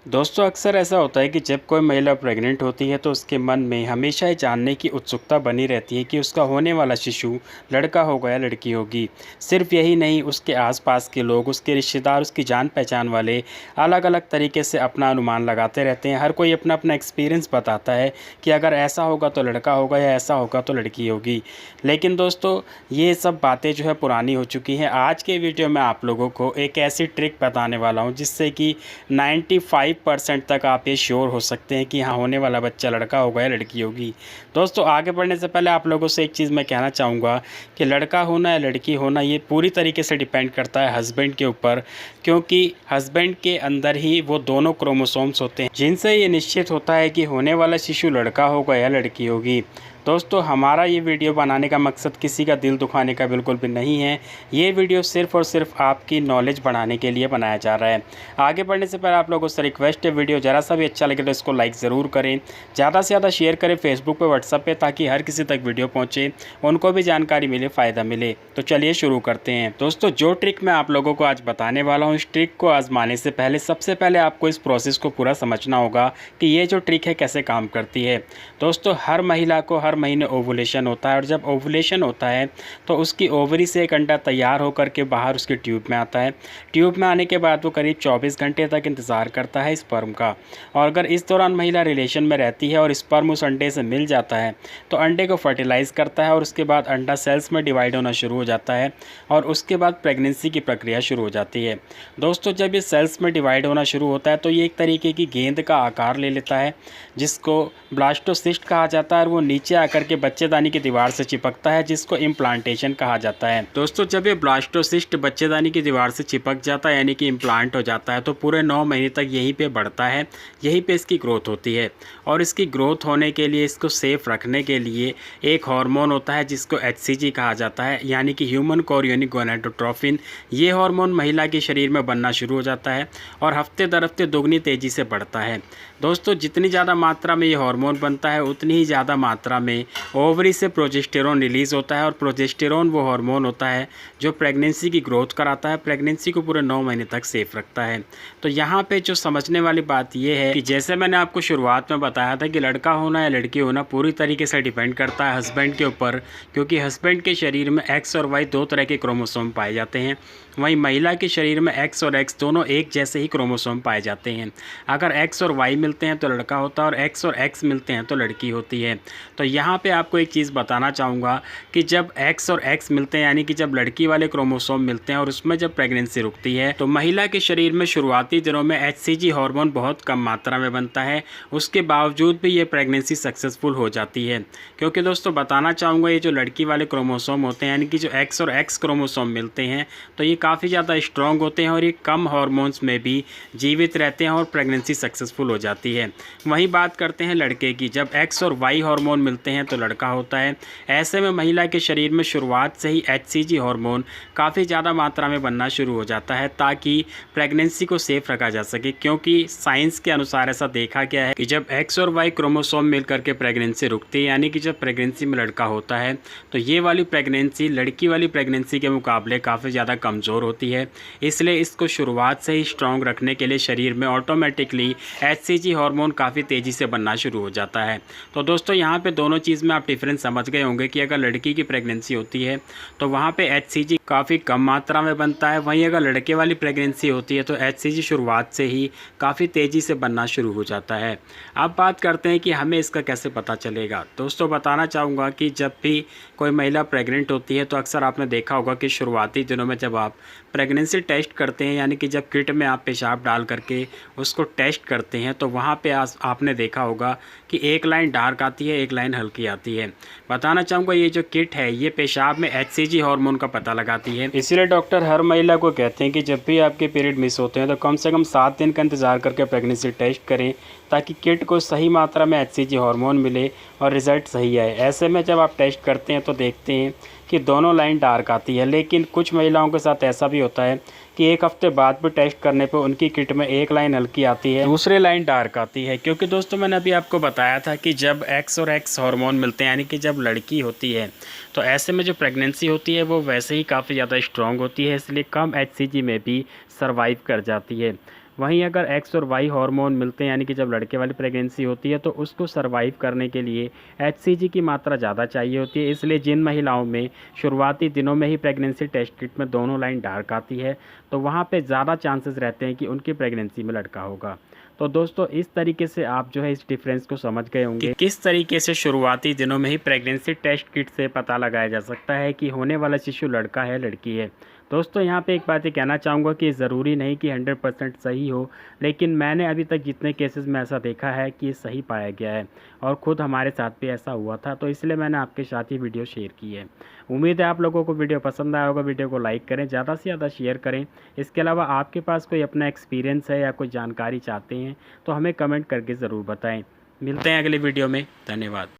दोस्तों अक्सर ऐसा होता है कि जब कोई महिला प्रेग्नेंट होती है तो उसके मन में हमेशा ये जानने की उत्सुकता बनी रहती है कि उसका होने वाला शिशु लड़का होगा या लड़की होगी। सिर्फ यही नहीं, उसके आसपास के लोग, उसके रिश्तेदार, उसकी जान पहचान वाले अलग अलग तरीके से अपना अनुमान लगाते रहते हैं। हर कोई अपना अपना एक्सपीरियंस बताता है कि अगर ऐसा होगा तो लड़का होगा या ऐसा होगा तो लड़की होगी। लेकिन दोस्तों ये सब बातें जो है पुरानी हो चुकी हैं। आज के वीडियो में आप लोगों को एक ऐसी ट्रिक बताने वाला हूँ जिससे कि 95% तक आप ये श्योर हो सकते हैं कि हाँ, होने वाला बच्चा लड़का होगा या लड़की होगी। दोस्तों आगे बढ़ने से पहले आप लोगों से एक चीज़ मैं कहना चाहूँगा कि लड़का होना या लड़की होना ये पूरी तरीके से डिपेंड करता है हस्बैंड के ऊपर, क्योंकि हस्बैंड के अंदर ही वो दोनों क्रोमोसोम्स होते हैं जिनसे ये निश्चित होता है कि होने वाला शिशु लड़का होगा या लड़की होगी। दोस्तों हमारा ये वीडियो बनाने का मकसद किसी का दिल दुखाने का बिल्कुल भी नहीं है। ये वीडियो सिर्फ़ और सिर्फ आपकी नॉलेज बढ़ाने के लिए बनाया जा रहा है। आगे बढ़ने से पहले आप लोगों से रिक्वेस्ट है, वीडियो ज़रा सा भी अच्छा लगे तो इसको लाइक ज़रूर करें, ज़्यादा से ज़्यादा शेयर करें फेसबुक पे, व्हाट्सएप पे, ताकि हर किसी तक वीडियो पहुँचे, उनको भी जानकारी मिले, फ़ायदा मिले। तो चलिए शुरू करते हैं। दोस्तों जो ट्रिक मैं आप लोगों को आज बताने वाला हूँ, इस ट्रिक को आजमाने से पहले सबसे पहले आपको इस प्रोसेस को पूरा समझना होगा कि ये जो ट्रिक है कैसे काम करती है। दोस्तों हर महिला को हर महीने ओवुलेशन होता है, और जब ओवुलेशन होता है तो उसकी ओवरी से एक अंडा तैयार होकर के बाहर उसके ट्यूब में आता है। ट्यूब में आने के बाद वो करीब 24 घंटे तक इंतज़ार करता है स्पर्म का, और अगर इस दौरान महिला रिलेशन में रहती है और स्पर्म उस अंडे से मिल जाता है तो अंडे को फर्टिलाइज करता है, और उसके बाद अंडा सेल्स में डिवाइड होना शुरू हो जाता है, और उसके बाद प्रेगनेंसी की प्रक्रिया शुरू हो जाती है। दोस्तों जब ये सेल्स में डिवाइड होना शुरू होता है तो ये एक तरीके की गेंद का आकार ले लेता है जिसको ब्लास्टोसिस्ट कहा जाता है, और वो नीचे आकर के बच्चेदानी की दीवार से चिपकता है जिसको इम्प्लांटेशन कहा जाता है। दोस्तों जब ये ब्लास्टोसिस्ट बच्चेदानी की दीवार से चिपक जाता है यानी कि इम्प्लांट हो जाता है तो पूरे 9 महीने तक यहीं पे बढ़ता है, यहीं पे इसकी ग्रोथ होती है। और इसकी ग्रोथ होने के लिए, इसको सेफ रखने के लिए एक हार्मोन होता है जिसको HCG कहा जाता है, यानी कि ह्यूमन कोरियोनिक गोनाडोट्रोफिन। ये हार्मोन महिला के शरीर में बनना शुरू हो जाता है और हफ्ते दर हफ्ते दोगुनी तेज़ी से बढ़ता है। दोस्तों जितनी ज़्यादा मात्रा में ये हार्मोन बनता है उतनी ही ज़्यादा मात्रा में ओवरी से प्रोजेस्टेरोन रिलीज़ होता है, और प्रोजेस्टेरोन वो हार्मोन होता है जो प्रेगनेंसी की ग्रोथ कराता है, प्रेगनेंसी को पूरे 9 महीने तक सेफ रखता है। तो यहाँ पे जो समझने वाली बात ये है कि जैसे मैंने आपको शुरुआत में बताया था कि लड़का होना या लड़की होना पूरी तरीके से डिपेंड करता है हस्बैंड के ऊपर, क्योंकि हस्बैंड के शरीर में एक्स और वाई दो तरह के क्रोमोसोम पाए जाते हैं, वहीं महिला के शरीर में एक्स और एक्स दोनों एक जैसे ही क्रोमोसोम पाए जाते हैं। अगर एक्स और वाई मिलते हैं तो लड़का होता है, और एक्स और एक्स मिलते हैं तो लड़की होती है। तो यहाँ पे आपको एक चीज़ बताना चाहूँगा कि जब एक्स और एक्स मिलते हैं, यानी कि जब लड़की वाले क्रोमोसोम मिलते हैं और उसमें जब प्रेगनेंसी रुकती है, तो महिला के शरीर में शुरुआती दिनों में HCG हार्मोन बहुत कम मात्रा में बनता है। उसके बावजूद भी ये प्रेगनेंसी सक्सेसफुल हो जाती है, क्योंकि दोस्तों बताना चाहूँगा ये जो लड़की वाले क्रोमोसोम होते हैं, यानी कि जो एक्स और एक्स क्रोमोसोम मिलते हैं, तो ये काफ़ी ज़्यादा स्ट्रॉन्ग होते हैं और ये कम हार्मोन्स में भी जीवित रहते हैं और प्रेगनेंसी सक्सेसफुल हो जाती है। वहीं बात करते हैं लड़के की, जब एक्स और वाई हार्मोन मिलते हैं तो लड़का होता है। ऐसे में महिला के शरीर में शुरुआत से ही HCG हार्मोन काफ़ी ज़्यादा मात्रा में बनना शुरू हो जाता है ताकि प्रेगनेंसी को सेफ रखा जा सके, क्योंकि साइंस के अनुसार ऐसा देखा गया है कि जब एक्स और वाई क्रोमोसोम मिलकर के प्रेगनेंसी रुकती है, यानी कि जब प्रेगनेंसी में लड़का होता है, तो ये वाली प्रेगनेंसी लड़की वाली प्रेगनेंसी के मुकाबले काफ़ी ज़्यादा कमज़ोर होती है। इसलिए इसको शुरुआत से ही स्ट्रॉन्ग रखने के लिए शरीर में ऑटोमेटिकली HCG हार्मोन काफ़ी तेज़ी से बनना शुरू हो जाता है। तो दोस्तों यहाँ पे दोनों चीज़ में आप डिफरेंस समझ गए होंगे कि अगर लड़की की प्रेगनेंसी होती है तो वहाँ पे HCG काफ़ी कम मात्रा में बनता है, वहीं अगर लड़के वाली प्रेगनेंसी होती है तो HCG शुरुआत से ही काफ़ी तेज़ी से बनना शुरू हो जाता है। अब बात करते हैं कि हमें इसका कैसे पता चलेगा। दोस्तों बताना चाहूँगा कि जब भी कोई महिला प्रेग्नेंट होती है तो अक्सर आपने देखा होगा कि शुरुआती दिनों में जब आप प्रेगनेंसी टेस्ट करते हैं, यानी कि जब किट में आप पेशाब डाल करके उसको टेस्ट करते हैं, तो वहाँ पे आपने देखा होगा कि एक लाइन डार्क आती है, एक लाइन हल्की आती है। बताना चाहूँगा ये जो किट है ये पेशाब में HCG हार्मोन का पता लगाती है। इसीलिए डॉक्टर हर महिला को कहते हैं कि जब भी आपके पीरियड मिस होते हैं तो कम से कम 7 दिन का इंतज़ार करके प्रेगनेंसी टेस्ट करें, ताकि किट को सही मात्रा में HCG हार्मोन मिले और रिज़ल्ट सही आए। ऐसे में जब आप टेस्ट करते हैं तो देखते हैं कि दोनों लाइन डार्क आती है, लेकिन कुछ महिलाओं के साथ ऐसा भी होता है कि एक हफ्ते बाद भी टेस्ट करने पे उनकी किट में एक लाइन हल्की आती है, दूसरी लाइन डार्क आती है। क्योंकि दोस्तों मैंने अभी आपको बताया था कि जब एक्स और एक्स हार्मोन मिलते हैं, यानी कि जब लड़की होती है, तो ऐसे में जो प्रेगनेंसी होती है वो वैसे ही काफ़ी ज़्यादा स्ट्रॉन्ग होती है, इसलिए कम HCG में भी सर्वाइव कर जाती है। वहीं अगर एक्स और वाई हार्मोन मिलते हैं, यानी कि जब लड़के वाली प्रेगनेंसी होती है, तो उसको सर्वाइव करने के लिए HCG की मात्रा ज़्यादा चाहिए होती है। इसलिए जिन महिलाओं में शुरुआती दिनों में ही प्रेगनेंसी टेस्ट किट में दोनों लाइन डार्क आती है, तो वहाँ पे ज़्यादा चांसेस रहते हैं कि उनकी प्रेगनेंसी में लड़का होगा। तो दोस्तों, इस तरीके से आप जो है इस डिफरेंस को समझ गए होंगे कि किस तरीके से शुरुआती दिनों में ही प्रेगनेंसी टेस्ट किट से पता लगाया जा सकता है कि होने वाला शिशु लड़का है लड़की है। दोस्तों, यहाँ पे एक बात ये कहना चाहूँगा कि ज़रूरी नहीं कि 100% सही हो, लेकिन मैंने अभी तक जितने केसेस में ऐसा देखा है कि ये सही पाया गया है और ख़ुद हमारे साथ भी ऐसा हुआ था, तो इसलिए मैंने आपके साथ ही वीडियो शेयर की है। उम्मीद है आप लोगों को वीडियो पसंद आया होगा। वीडियो को लाइक करें, ज़्यादा से ज़्यादा शेयर करें। इसके अलावा आपके पास कोई अपना एक्सपीरियंस है या कोई जानकारी चाहते हैं तो हमें कमेंट करके ज़रूर बताएं। मिलते हैं अगले वीडियो में। धन्यवाद।